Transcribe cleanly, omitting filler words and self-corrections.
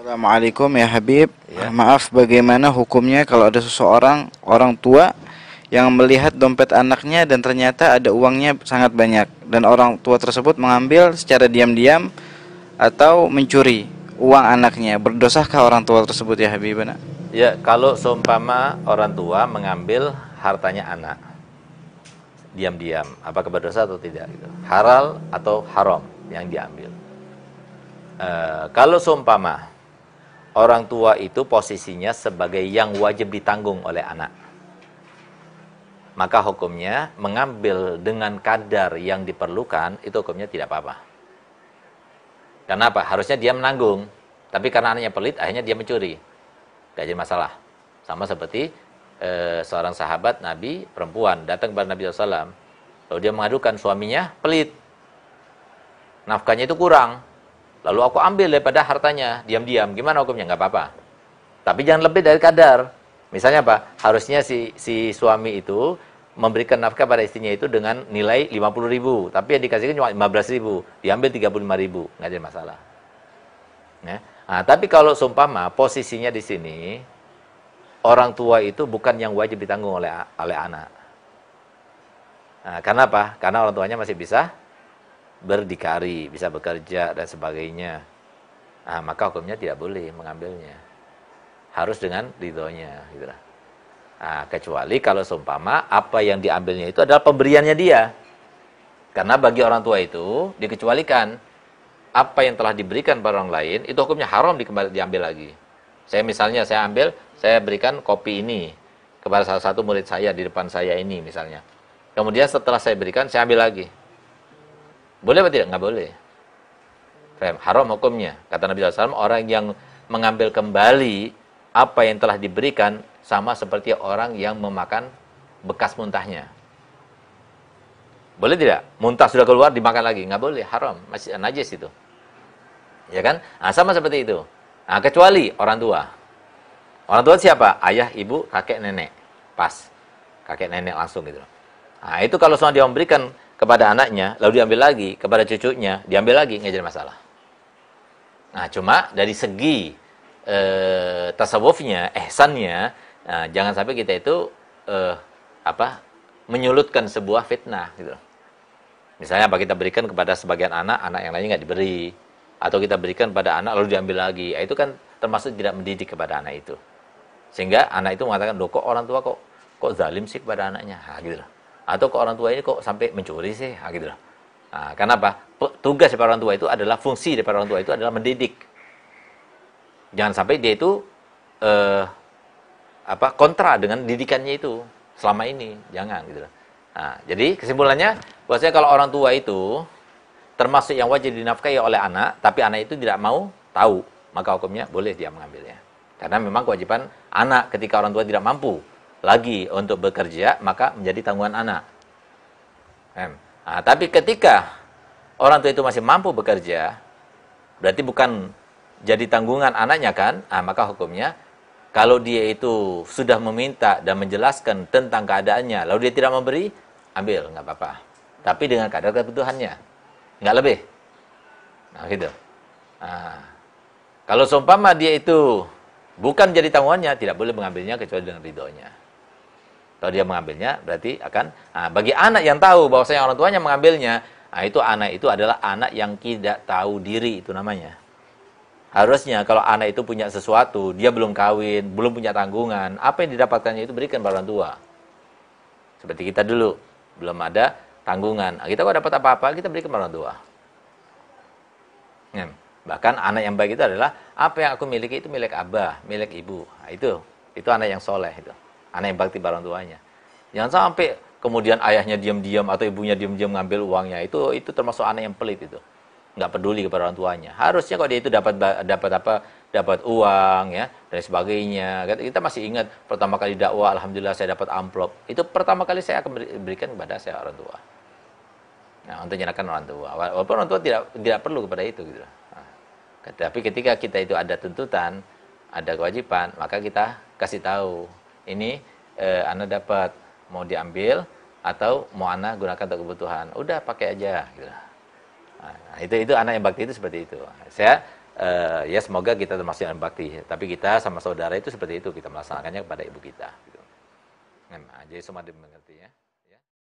Assalamualaikum ya Habib. Ya. Maaf, bagaimana hukumnya kalau ada seseorang orang tua yang melihat dompet anaknya dan ternyata ada uangnya sangat banyak dan orang tua tersebut mengambil secara diam-diam atau mencuri uang anaknya. Berdosakah orang tua tersebut ya Habibana? Ya, kalau seumpama orang tua mengambil hartanya anak diam-diam, apakah berdosa atau tidak gitu. Halal atau haram yang diambil. Kalau seumpama orang tua itu posisinya sebagai yang wajib ditanggung oleh anak, maka hukumnya mengambil dengan kadar yang diperlukan, itu hukumnya tidak apa-apa. Kenapa? Harusnya dia menanggung, tapi karena anaknya pelit, akhirnya dia mencuri. Gak jadi masalah. Sama seperti seorang sahabat Nabi perempuan datang kepada Nabi SAW, lalu dia mengadukan suaminya pelit, nafkahnya itu kurang, lalu aku ambil daripada hartanya diam-diam. Gimana hukumnya? Nggak apa-apa, tapi jangan lebih dari kadar. Misalnya apa? Harusnya si suami itu memberikan nafkah pada istrinya itu dengan nilai 50.000, tapi yang dikasihkan cuma 15.000, diambil 35.000, nggak ada masalah. Ya. Nah, tapi kalau seumpama posisinya di sini orang tua itu bukan yang wajib ditanggung oleh anak. Nah, karena apa? Karena orang tuanya masih bisa berdikari, bisa bekerja dan sebagainya. Nah, maka hukumnya tidak boleh mengambilnya. Harus dengan ridhonya, gitu lah. Nah, kecuali kalau seumpama apa yang diambilnya itu adalah pemberiannya dia. Karena bagi orang tua itu dikecualikan apa yang telah diberikan pada orang lain, itu hukumnya haram diambil lagi. Saya misalnya, saya berikan kopi ini kepada salah satu murid saya di depan saya ini misalnya. Kemudian setelah saya berikan, saya ambil lagi. Boleh atau tidak? Nggak boleh. Haram hukumnya. Kata Nabi SAW, orang yang mengambil kembali apa yang telah diberikan sama seperti orang yang memakan bekas muntahnya. Boleh tidak? Muntah sudah keluar, dimakan lagi. Nggak boleh, haram. Masih najis itu. Ya kan? Nah, sama seperti itu. Nah, kecuali orang tua. Orang tua siapa? Ayah, ibu, kakek, nenek. Pas. Kakek, nenek langsung gitu. Nah, itu kalau semua dia memberikan kepada anaknya, lalu diambil lagi, kepada cucunya, diambil lagi, nggak jadi masalah. Nah, cuma dari segi tasawufnya, ihsannya, nah, jangan sampai kita itu menyulutkan sebuah fitnah gitu. Misalnya apa, kita berikan kepada sebagian anak, anak yang lainnya nggak diberi, atau kita berikan pada anak lalu diambil lagi. Itu kan termasuk tidak mendidik kepada anak itu. Sehingga anak itu mengatakan, "Loh, kok orang tua kok zalim sih kepada anaknya?" Nah, gitu loh. Atau kok orang tua ini kok sampai mencuri sih? Nah, gitu loh. Nah, kenapa? Tugas dari orang tua itu adalah, fungsi dari orang tua itu adalah mendidik. Jangan sampai dia itu kontra dengan didikannya itu selama ini, jangan gitu loh. Nah, jadi kesimpulannya bahwasanya kalau orang tua itu termasuk yang wajib dinafkahi oleh anak, tapi anak itu tidak mau tahu, maka hukumnya boleh dia mengambilnya. Karena memang kewajiban anak ketika orang tua tidak mampu lagi untuk bekerja, maka menjadi tanggungan anak. Nah, tapi ketika orang tua itu masih mampu bekerja, berarti bukan jadi tanggungan anaknya kan? Nah, maka hukumnya kalau dia itu sudah meminta dan menjelaskan tentang keadaannya, lalu dia tidak memberi, ambil, nggak apa-apa. Tapi dengan kadar kebutuhannya, nggak lebih. Nah, gitu. Nah, kalau seumpama dia itu bukan jadi tanggungannya, tidak boleh mengambilnya kecuali dengan ridhonya. Kalau dia mengambilnya, berarti akan, bagi anak yang tahu bahwasanya orang tuanya mengambilnya, itu anak itu adalah anak yang tidak tahu diri, itu namanya. Harusnya kalau anak itu punya sesuatu, dia belum kawin, belum punya tanggungan, apa yang didapatkannya itu berikan pada orang tua. Seperti kita dulu, belum ada tanggungan. Kita kalau dapat apa-apa, kita berikan pada orang tua. Bahkan anak yang baik itu adalah, apa yang aku miliki itu milik abah, milik ibu. Nah, itu anak yang soleh itu. Anak yang bakti pada orang tuanya. Jangan sampai kemudian ayahnya diam-diam atau ibunya diam-diam ngambil uangnya. Itu termasuk anak yang pelit itu. Nggak peduli kepada orang tuanya. Harusnya kalau dia itu dapat uang ya dan sebagainya. Kita masih ingat pertama kali dakwah, alhamdulillah saya dapat amplop. Itu pertama kali saya akan berikan kepada saya orang tua. Nah, untuk menyenangkan orang tua. Walaupun orang tua tidak perlu kepada itu gitu. Nah, tapi ketika kita itu ada tuntutan, ada kewajiban, maka kita kasih tahu, ini Anda dapat, mau diambil atau mau Anda gunakan untuk kebutuhan. Udah pakai aja gitu. Nah, itu anak yang bakti itu seperti itu. Saya ya semoga kita termasuk yang bakti. Tapi kita sama saudara itu seperti itu, kita melaksanakannya kepada ibu kita. Gitu. Nah, jadi semua dimengerti ya.